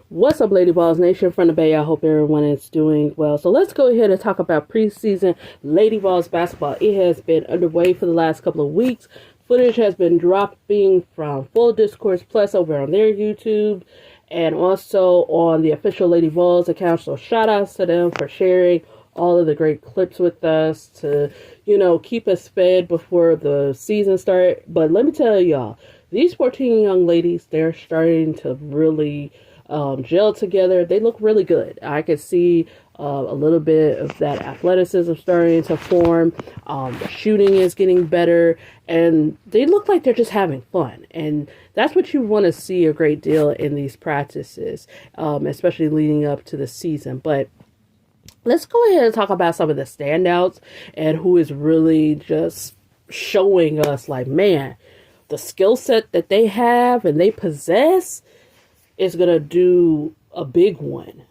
What's up, LadyVols Nation from the Bay? I hope everyone is doing well. So let's go ahead and talk about preseason LadyVols basketball. It has been underway for the last couple of weeks. Footage has been dropping from Full Discourse Plus over on their YouTube and also on the official LadyVols account. So shout outs to them for sharing all of the great clips with us to, keep us fed before the season started. But let me tell y'all, these 14 young ladies, they're starting to really gel together. They look really good. I could see a little bit of that athleticism starting to form. The shooting is getting better, and they look like they're just having fun. And that's what you want to see a great deal in these practices, especially leading up to the season. But let's go ahead and talk about some of the standouts and who is really just showing us, like, man, the skill set that they have and they possess is going to do a big one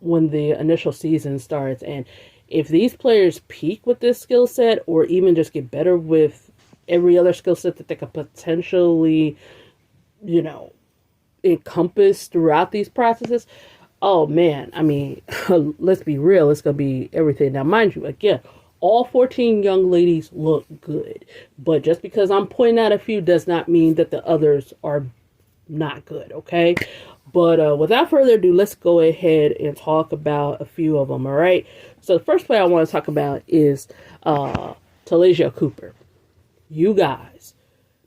when the initial season starts. And if these players peak with this skill set or even just get better with every other skill set that they could potentially, encompass throughout these processes, oh man, I mean, let's be real, it's going to be everything. Now, mind you, again, all 14 young ladies look good. But just because I'm pointing out a few does not mean that the others are not good, okay? But without further ado, let's go ahead and talk about a few of them, all right? So the first player I want to talk about is Talia Cooper. You guys,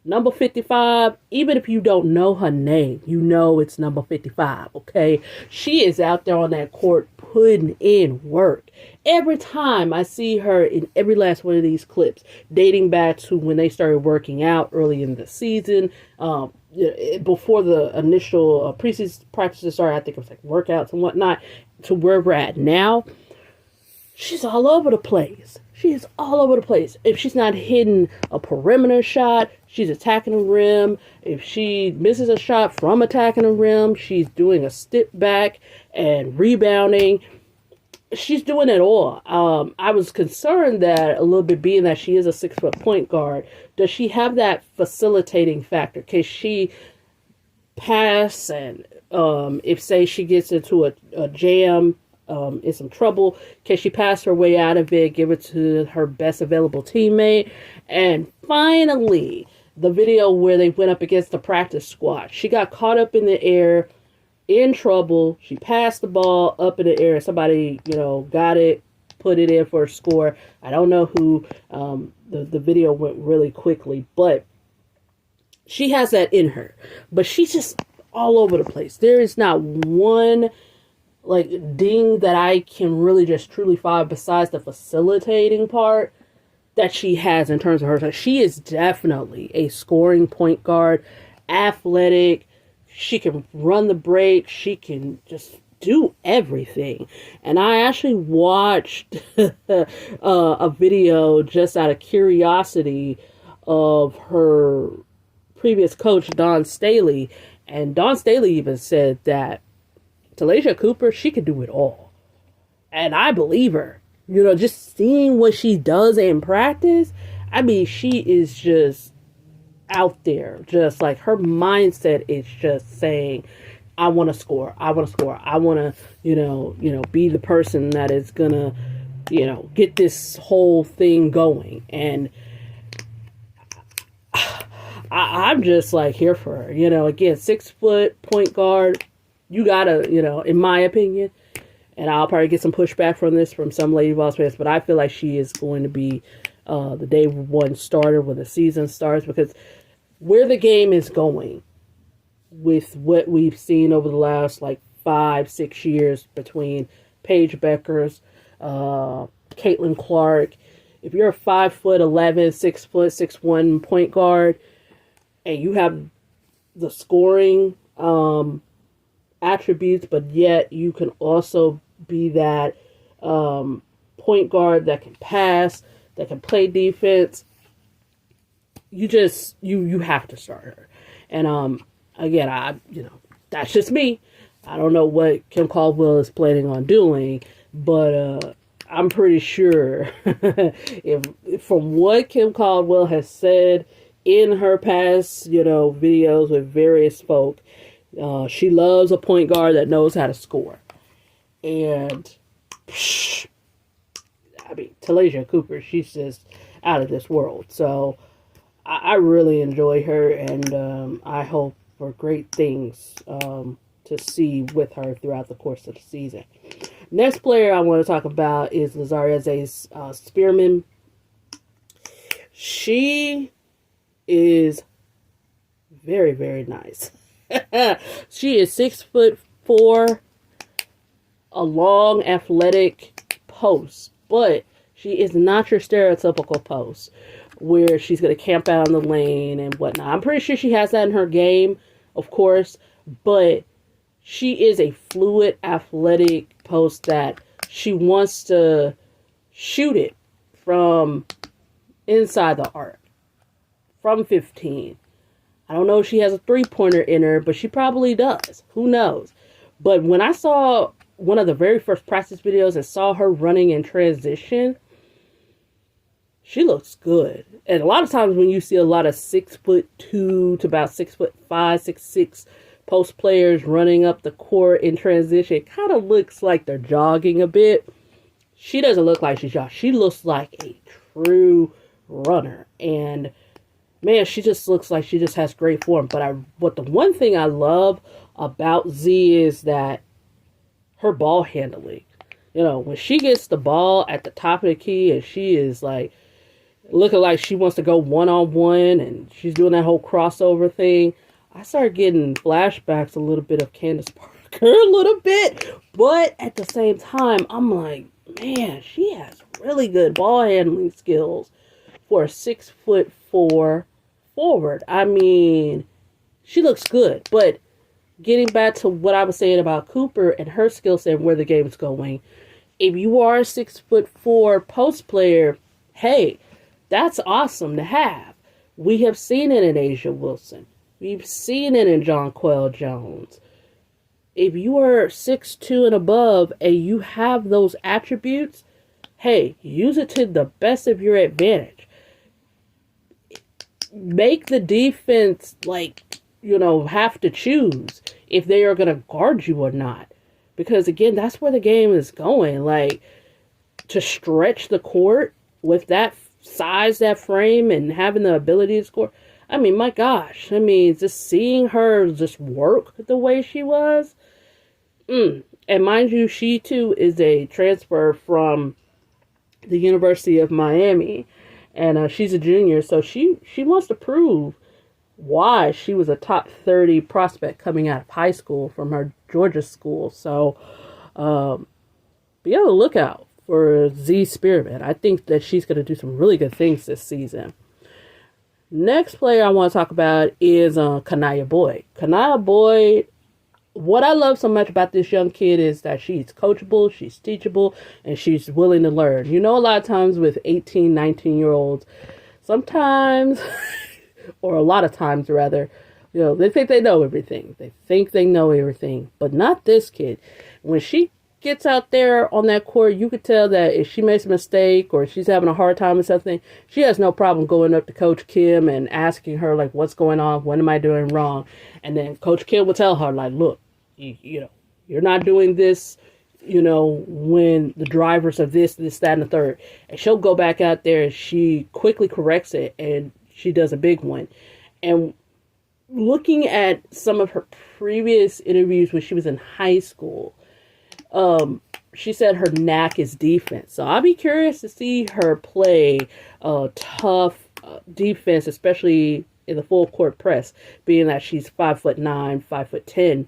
number 55, even if you don't know her name, you know it's number 55, okay? She is out there on that court putting in work. Every time I see her in every last one of these clips, dating back to when they started working out early in the season, before the initial preseason practices started, I think it was like workouts and whatnot, to where we're at now, she's all over the place. She is all over the place. If she's not hitting a perimeter shot, she's attacking the rim. If she misses a shot from attacking the rim, she's doing a step back and rebounding. She's doing it all. I was concerned that a little bit, being that she is a 6-foot point guard, does she have that facilitating factor? Can she pass and if, say, she gets into a jam, in some trouble, can she pass her way out of it, give it to her best available teammate? And finally, the video where they went up against the practice squad. She got caught up in the air, in trouble. She passed the ball up in the air. Somebody, got it, put it in for a score. I don't know who. The video went really quickly, but she has that in her. But she's just all over the place. There is not one ding that I can really just truly find besides the facilitating part that she has in terms of her. She is definitely a scoring point guard, athletic. She can run the break. She can just do everything. And I actually watched a video just out of curiosity of her previous coach, Don Staley. And Don Staley even said that Talia Cooper, she could do it all. And I believe her. Just seeing what she does in practice, I mean, she is just out there. Just like her mindset is just saying, I want to score. I want to score. I want to, be the person that is going to, get this whole thing going. And I'm just here for her. Again, 6-foot point guard. You gotta, in my opinion, and I'll probably get some pushback from this from some LadyVols fans, but I feel like she is going to be the day one starter when the season starts, because where the game is going with what we've seen over the last 5-6 years between Paige Beckers, Caitlin Clark, if you're a 5'11", 6'1" point guard, and you have the scoring attributes, but yet you can also be that point guard that can pass, that can play defense, you have to start her. And again, that's just me. I don't know what Kim Caldwell is planning on doing, but I'm pretty sure if from what Kim Caldwell has said in her past, videos with various folk, She loves a point guard that knows how to score. And, I mean, Talasia Cooper, she's just out of this world. So, I really enjoy her, and I hope for great things to see with her throughout the course of the season. Next player I want to talk about is Lazaria's Spearman. She is very, very nice. She is 6'4", a long, athletic post, but she is not your stereotypical post where she's going to camp out in the lane and whatnot. I'm pretty sure she has that in her game, of course, but she is a fluid, athletic post that she wants to shoot it from inside the arc, from 15. I don't know if she has a three-pointer in her, but she probably does. Who knows? But when I saw one of the very first practice videos and saw her running in transition, she looks good. And a lot of times when you see a lot of 6'2" to about 6'5", 6'6" post players running up the court in transition, it kind of looks like they're jogging a bit. She doesn't look like she's jogging. She looks like a true runner. And man, she just looks like she just has great form. But the one thing I love about Z is that her ball handling. You know, when she gets the ball at the top of the key and she is like looking like she wants to go one-on-one and she's doing that whole crossover thing, I started getting flashbacks a little bit of Candace Parker a little bit. But at the same time, I'm like, man, she has really good ball handling skills for a 6'4" forward. I mean, she looks good. But getting back to what I was saying about Cooper and her skill set and where the game is going, if you are a 6'4" post player, hey, that's awesome to have. We have seen it in Asia Wilson. We've seen it in Jonquel Jones. If you are 6'2" and above and you have those attributes, hey, use it to the best of your advantage. Make the defense, have to choose if they are going to guard you or not. Because, again, that's where the game is going. To stretch the court with that size, that frame, and having the ability to score. I mean, my gosh. I mean, just seeing her just work the way she was. And mind you, she, too, is a transfer from the University of Miami. And she's a junior, so she wants to prove why she was a top 30 prospect coming out of high school from her Georgia school. So, be on the lookout for Z Spearman. I think that she's going to do some really good things this season. Next player I want to talk about is Kanaya Boyd. Kanaya Boyd, what I love so much about this young kid is that she's coachable, she's teachable, and she's willing to learn. You know, a lot of times with 18, 19-year-olds, sometimes, or a lot of times rather, they think they know everything. They think they know everything, but not this kid. When she gets out there on that court, you could tell that if she makes a mistake or she's having a hard time with something, she has no problem going up to Coach Kim and asking her, what's going on? What am I doing wrong? And then Coach Kim will tell her, look, you're not doing this, when the drivers are this, that, and the third. And she'll go back out there and she quickly corrects it and she does a big one. And looking at some of her previous interviews when she was in high school, she said her knack is defense. So I'll be curious to see her play tough defense, especially in the full court press, being that she's 5'9", 5'10".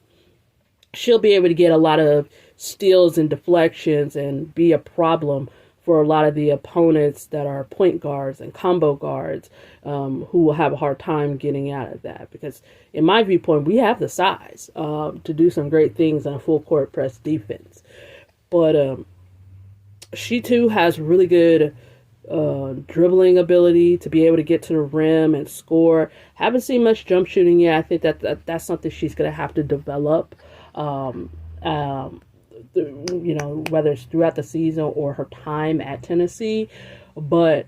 She'll be able to get a lot of steals and deflections and be a problem for a lot of the opponents that are point guards and combo guards who will have a hard time getting out of that. Because in my viewpoint, we have the size to do some great things on a full court press defense. But she too has really good dribbling ability to be able to get to the rim and score. Haven't seen much jump shooting yet. I think that's something she's going to have to develop. Whether it's throughout the season or her time at Tennessee. But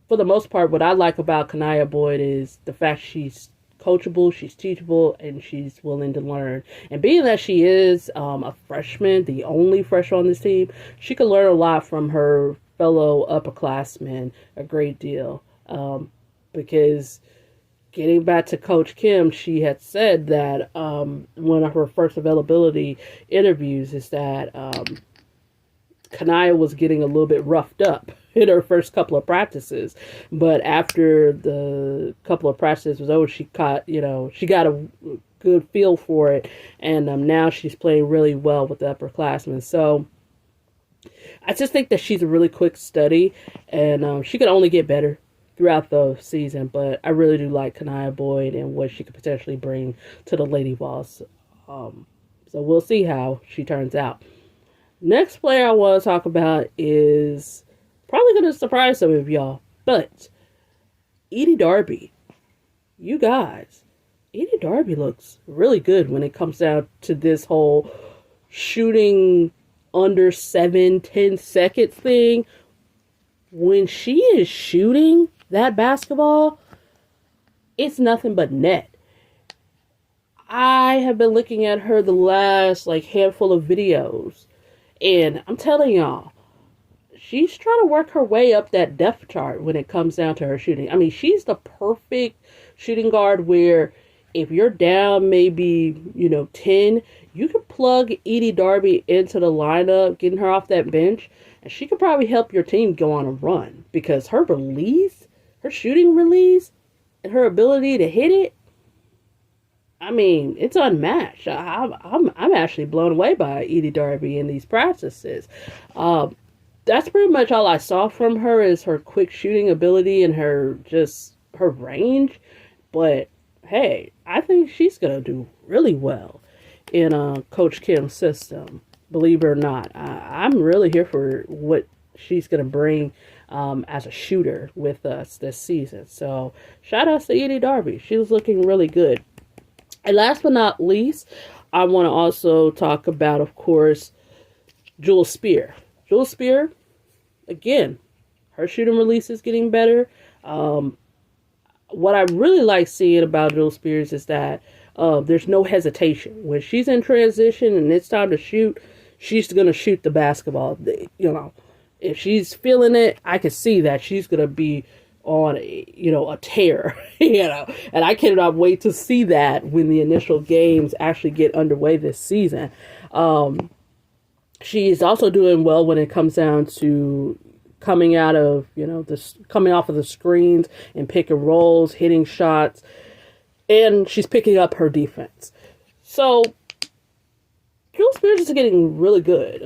for the most part, what I like about Kanaya Boyd is the fact she's coachable, she's teachable, and she's willing to learn. And being that she is a freshman, the only freshman on this team, she can learn a lot from her fellow upperclassmen a great deal. Because getting back to Coach Kim, she had said that one of her first availability interviews is that Kanaya was getting a little bit roughed up in her first couple of practices, but after the couple of practices was over, she got a good feel for it, and now she's playing really well with the upperclassmen. So I just think that she's a really quick study, and she could only get better throughout the season, but I really do like Kanaya Boyd and what she could potentially bring to the LadyVols. So we'll see how she turns out. Next player I want to talk about is probably going to surprise some of y'all, but Edie Darby. You guys, Edie Darby looks really good when it comes down to this whole shooting under 7-10 seconds thing. When she is shooting that basketball, it's nothing but net. I have been looking at her the last handful of videos, and I'm telling y'all, she's trying to work her way up that depth chart when it comes down to her shooting. I mean, she's the perfect shooting guard where if you're down maybe, 10, you can plug Edie Darby into the lineup, getting her off that bench, and she could probably help your team go on a run because her release, her shooting release, and her ability to hit it, I mean, it's unmatched. I'm actually blown away by Edie Darby in these practices. That's pretty much all I saw from her is her quick shooting ability and her range. But hey, I think she's gonna do really well in Coach Kim's system. Believe it or not, I'm really here for what she's gonna bring as a shooter with us this season. So shout out to Edie Darby. She was looking really good. And last but not least, I want to also talk about, of course, Jewel Spear. Jewel Spear, again, her shooting release is getting better. What I really like seeing about Jewel Spears is that there's no hesitation. When she's in transition and it's time to shoot, she's going to shoot the basketball. If she's feeling it, I can see that she's going to be on a tear, and I cannot wait to see that when the initial games actually get underway this season. She's also doing well when it comes down to coming off of the screens and pick and rolls, hitting shots, and she's picking up her defense. So Jewel Spears is getting really good.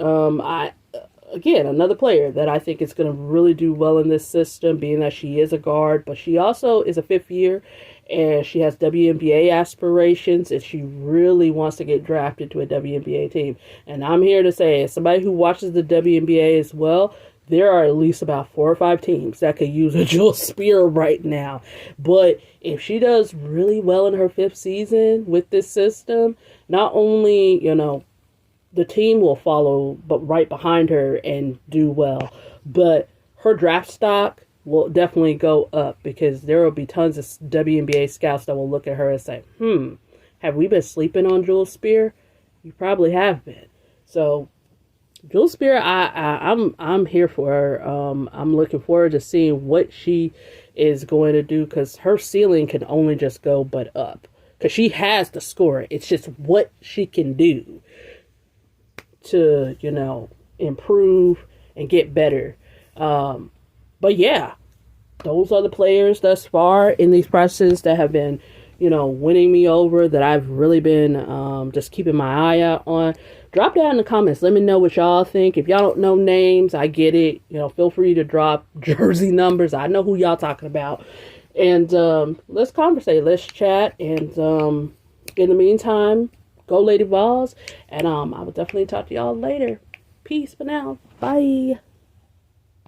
Again, another player that I think is going to really do well in this system, being that she is a guard, but she also is a fifth year, and she has WNBA aspirations, and she really wants to get drafted to a WNBA team. And I'm here to say, as somebody who watches the WNBA as well, there are at least about 4 or 5 teams that could use a Jewel Spear right now. But if she does really well in her 5th season with this system, not only, the team will follow, but right behind her and do well. But her draft stock will definitely go up because there will be tons of WNBA scouts that will look at her and say, have we been sleeping on Jewel Spear? You probably have been. So Jewel Spear, I'm here for her. I'm looking forward to seeing what she is going to do because her ceiling can only just go but up. Because she has the score. It's just what she can do to, improve and get better. But yeah, those are the players thus far in these processes that have been, winning me over, that I've really been just keeping my eye out on. Drop down in the comments. Let me know what y'all think. If y'all don't know names, I get it. Feel free to drop jersey numbers. I know who y'all talking about. And let's conversate. Let's chat. And in the meantime, go LadyVols, and I will definitely talk to y'all later. Peace for now. Bye.